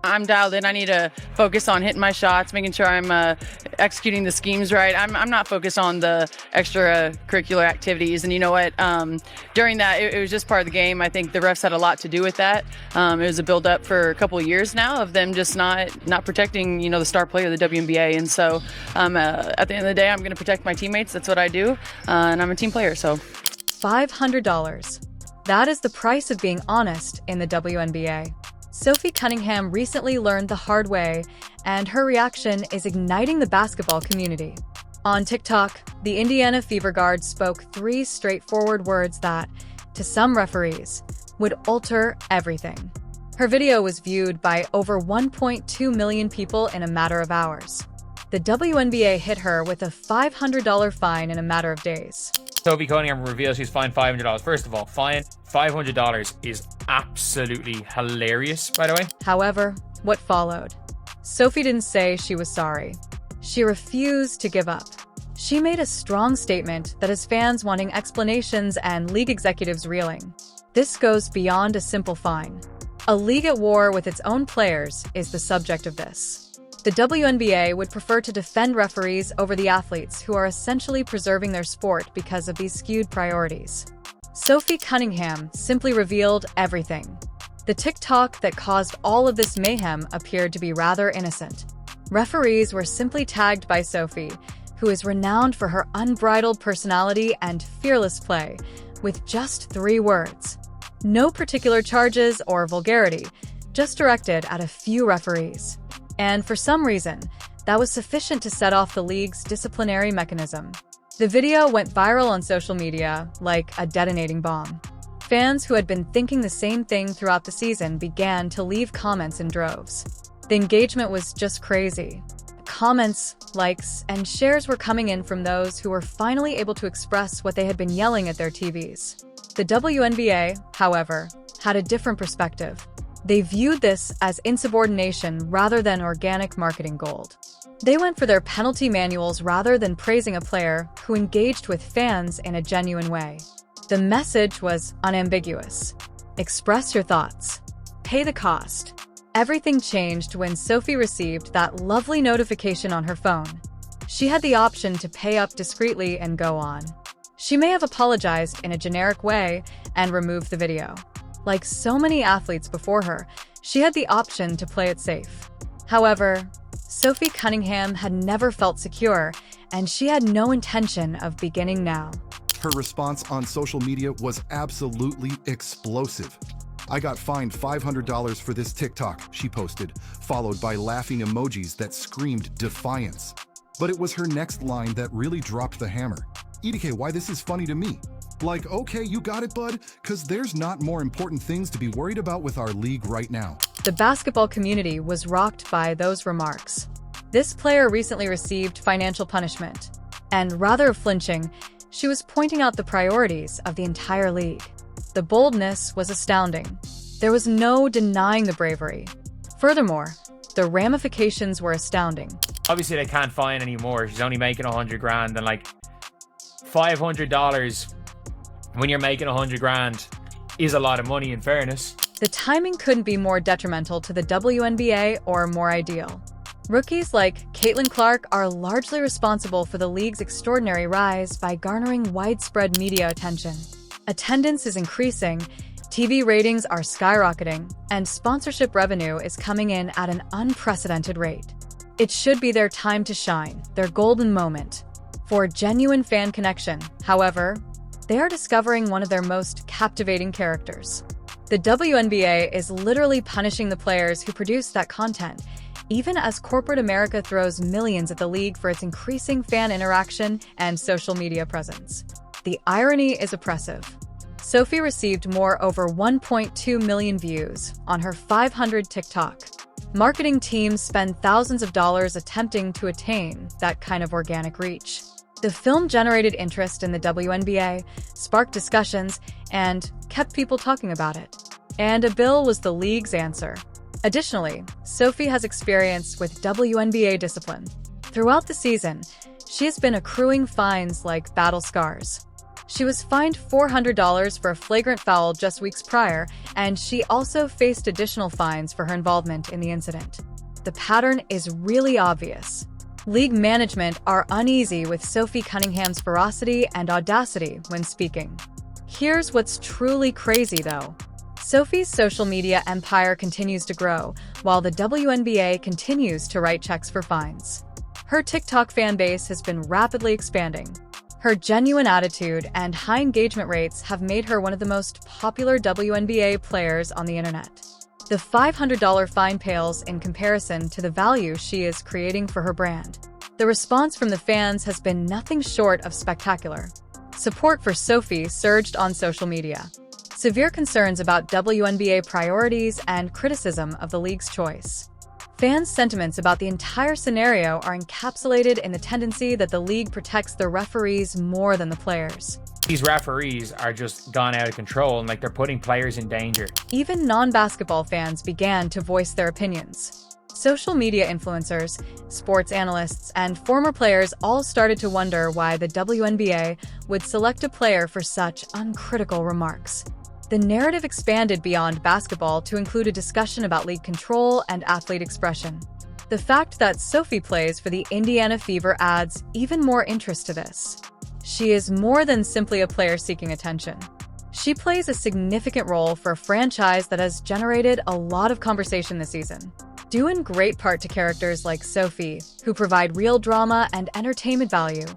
I'm dialed in. I need to focus on hitting my shots, making sure I'm executing the schemes right. I'm not focused on the extracurricular activities. And you know what? During that, it was just part of the game. I think the refs had a lot to do with that. It was a build-up for a couple of years now of them just not protecting, the star player of the WNBA. And so at the end of the day, I'm going to protect my teammates. That's what I do. And I'm a team player, so. $500. That is the price of being honest in the WNBA. Sophie Cunningham recently learned the hard way, and her reaction is igniting the basketball community. On TikTok, the Indiana Fever guard spoke 3 straightforward words that, to some referees, would alter everything. Her video was viewed by over 1.2 million people in a matter of hours. The WNBA hit her with a $500 fine in a matter of days. Sophie Cunningham reveals she's fined $500. First of all, fine $500 is absolutely hilarious, by the way. However, what followed? Sophie didn't say she was sorry. She refused to give up. She made a strong statement that has fans wanting explanations and league executives reeling. This goes beyond a simple fine. A league at war with its own players is the subject of this. The WNBA would prefer to defend referees over the athletes who are essentially preserving their sport because of these skewed priorities. Sophie Cunningham simply revealed everything. The TikTok that caused all of this mayhem appeared to be rather innocent. Referees were simply tagged by Sophie, who is renowned for her unbridled personality and fearless play, with just 3 words. No particular charges or vulgarity, just directed at a few referees. And for some reason, that was sufficient to set off the league's disciplinary mechanism. The video went viral on social media like a detonating bomb. Fans who had been thinking the same thing throughout the season began to leave comments in droves. The engagement was just crazy. Comments, likes, and shares were coming in from those who were finally able to express what they had been yelling at their TVs. The WNBA, however, had a different perspective. They viewed this as insubordination rather than organic marketing gold. They went for their penalty manuals rather than praising a player who engaged with fans in a genuine way. The message was unambiguous. Express your thoughts. Pay the cost. Everything changed when Sophie received that lovely notification on her phone. She had the option to pay up discreetly and go on. She may have apologized in a generic way and removed the video. Like so many athletes before her, she had the option to play it safe. However, Sophie Cunningham had never felt secure, and she had no intention of beginning now. Her response on social media was absolutely explosive. "I got fined $500 for this TikTok," she posted, followed by laughing emojis that screamed defiance. But it was her next line that really dropped the hammer. "EDK, why this is funny to me. Like, okay, you got it, bud, because there's not more important things to be worried about with our league right now." The basketball community was rocked by those remarks. This player recently received financial punishment, and rather flinching, she was pointing out the priorities of the entire league. The boldness was astounding. There was no denying the bravery. Furthermore, the ramifications were astounding. Obviously, they can't fine anymore. She's only making $100,000, and like $500 when you're making $100,000 is a lot of money, in fairness. The timing couldn't be more detrimental to the WNBA or more ideal. Rookies like Caitlin Clark are largely responsible for the league's extraordinary rise by garnering widespread media attention. Attendance is increasing, TV ratings are skyrocketing, and sponsorship revenue is coming in at an unprecedented rate. It should be their time to shine, their golden moment. For genuine fan connection, however, they are discovering one of their most captivating characters. The WNBA is literally punishing the players who produce that content, even as corporate America throws millions at the league for its increasing fan interaction and social media presence. The irony is oppressive. Sophie received over 1.2 million views on her 500 TikTok. Marketing teams spend thousands of dollars attempting to attain that kind of organic reach. The film generated interest in the WNBA, sparked discussions, and kept people talking about it. And a bill was the league's answer. Additionally, Sophie has experience with WNBA discipline. Throughout the season, she has been accruing fines like battle scars. She was fined $400 for a flagrant foul just weeks prior, and she also faced additional fines for her involvement in the incident. The pattern is really obvious. League management are uneasy with Sophie Cunningham's ferocity and audacity when speaking. Here's what's truly crazy, though. Sophie's social media empire continues to grow, while the WNBA continues to write checks for fines. Her TikTok fan base has been rapidly expanding. Her genuine attitude and high engagement rates have made her one of the most popular WNBA players on the internet. The $500 fine pales in comparison to the value she is creating for her brand. The response from the fans has been nothing short of spectacular. Support for Sophie surged on social media. Severe concerns about WNBA priorities and criticism of the league's choice. Fans' sentiments about the entire scenario are encapsulated in the tendency that the league protects the referees more than the players. These referees are just gone out of control and they're putting players in danger. Even non-basketball fans began to voice their opinions. Social media influencers, sports analysts, and former players all started to wonder why the WNBA would select a player for such uncritical remarks. The narrative expanded beyond basketball to include a discussion about league control and athlete expression. The fact that Sophie plays for the Indiana Fever adds even more interest to this. She is more than simply a player seeking attention. She plays a significant role for a franchise that has generated a lot of conversation this season, due in great part to characters like Sophie, who provide real drama and entertainment value.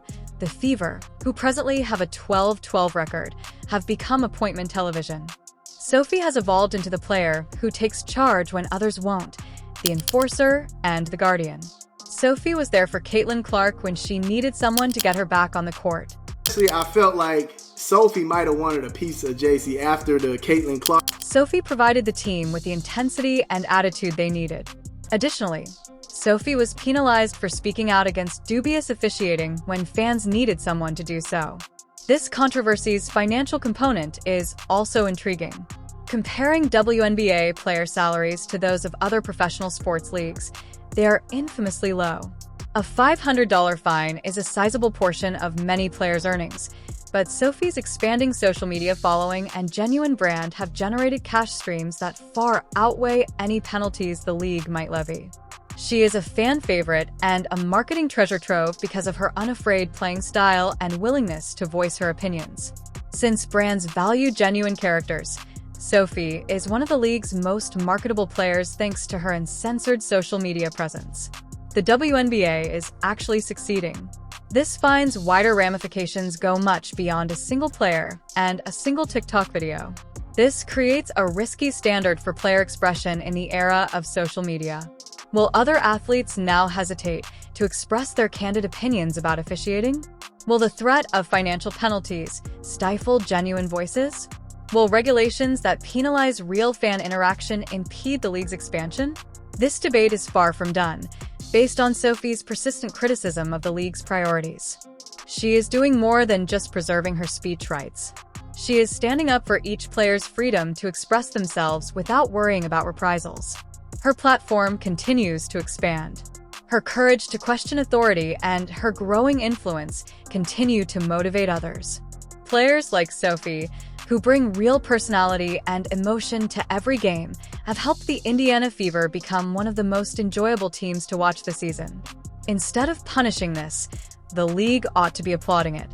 The Fever, who presently have a 12-12 record, have become appointment television. Sophie has evolved into the player who takes charge when others won't, the enforcer and the guardian. Sophie was there for Caitlin Clark when she needed someone to get her back on the court. Actually, I felt like Sophie might have wanted a piece of JC after the Caitlin Clark. Sophie provided the team with the intensity and attitude they needed. Additionally, Sophie was penalized for speaking out against dubious officiating when fans needed someone to do so. This controversy's financial component is also intriguing. Comparing WNBA player salaries to those of other professional sports leagues, they are infamously low. A $500 fine is a sizable portion of many players' earnings, but Sophie's expanding social media following and genuine brand have generated cash streams that far outweigh any penalties the league might levy. She is a fan favorite and a marketing treasure trove because of her unafraid playing style and willingness to voice her opinions. Since brands value genuine characters, Sophie is one of the league's most marketable players thanks to her uncensored social media presence. The WNBA is actually succeeding. This fine's wider ramifications go much beyond a single player and a single TikTok video. This creates a risky standard for player expression in the era of social media. Will other athletes now hesitate to express their candid opinions about officiating? Will the threat of financial penalties stifle genuine voices? Will regulations that penalize real fan interaction impede the league's expansion? This debate is far from done, based on Sophie's persistent criticism of the league's priorities. She is doing more than just preserving her speech rights. She is standing up for each player's freedom to express themselves without worrying about reprisals. Her platform continues to expand. Her courage to question authority and her growing influence continue to motivate others. Players like Sophie, who bring real personality and emotion to every game, have helped the Indiana Fever become one of the most enjoyable teams to watch this season. Instead of punishing this, the league ought to be applauding it.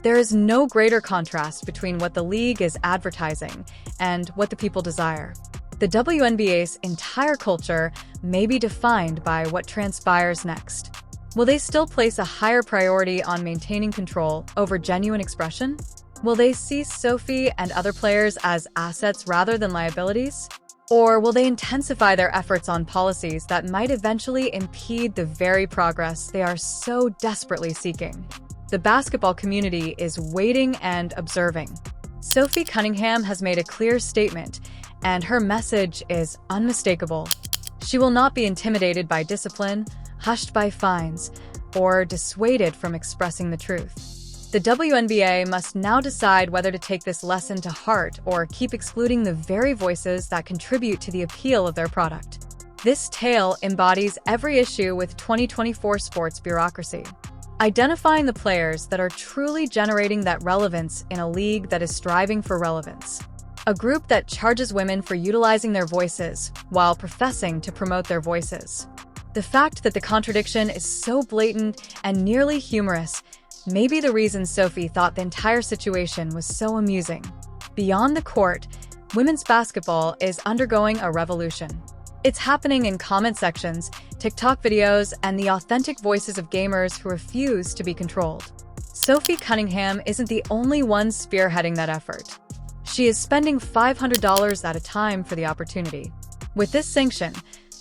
There is no greater contrast between what the league is advertising and what the people desire. The WNBA's entire culture may be defined by what transpires next. Will they still place a higher priority on maintaining control over genuine expression? Will they see Sophie and other players as assets rather than liabilities? Or will they intensify their efforts on policies that might eventually impede the very progress they are so desperately seeking? The basketball community is waiting and observing. Sophie Cunningham has made a clear statement, and her message is unmistakable. She will not be intimidated by discipline, hushed by fines, or dissuaded from expressing the truth. The WNBA must now decide whether to take this lesson to heart or keep excluding the very voices that contribute to the appeal of their product. This tale embodies every issue with 2024 sports bureaucracy. identifying the players that are truly generating that relevance in a league that is striving for relevance. A group that charges women for utilizing their voices while professing to promote their voices. The fact that the contradiction is so blatant and nearly humorous may be the reason Sophie thought the entire situation was so amusing. Beyond the court, women's basketball is undergoing a revolution. It's happening in comment sections, TikTok videos, and the authentic voices of gamers who refuse to be controlled. Sophie Cunningham isn't the only one spearheading that effort. She is spending $500 at a time for the opportunity. With this sanction,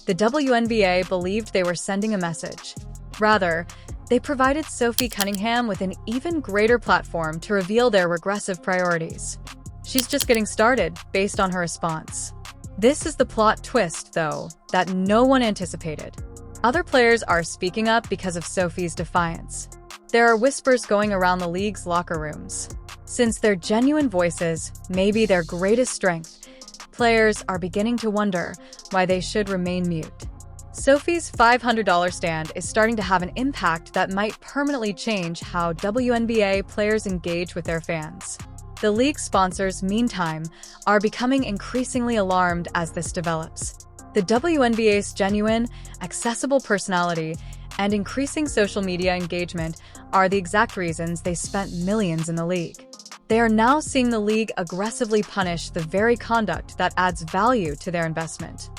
the WNBA believed they were sending a message. Rather, they provided Sophie Cunningham with an even greater platform to reveal their regressive priorities. She's just getting started based on her response. This is the plot twist, though, that no one anticipated. Other players are speaking up because of Sophie's defiance. There are whispers going around the league's locker rooms. Since their genuine voices may be their greatest strength, players are beginning to wonder why they should remain mute. Sophie's $500 stand is starting to have an impact that might permanently change how WNBA players engage with their fans. The league sponsors, meantime, are becoming increasingly alarmed as this develops. The WNBA's genuine, accessible personality and increasing social media engagement are the exact reasons they spent millions in the league. They are now seeing the league aggressively punish the very conduct that adds value to their investment.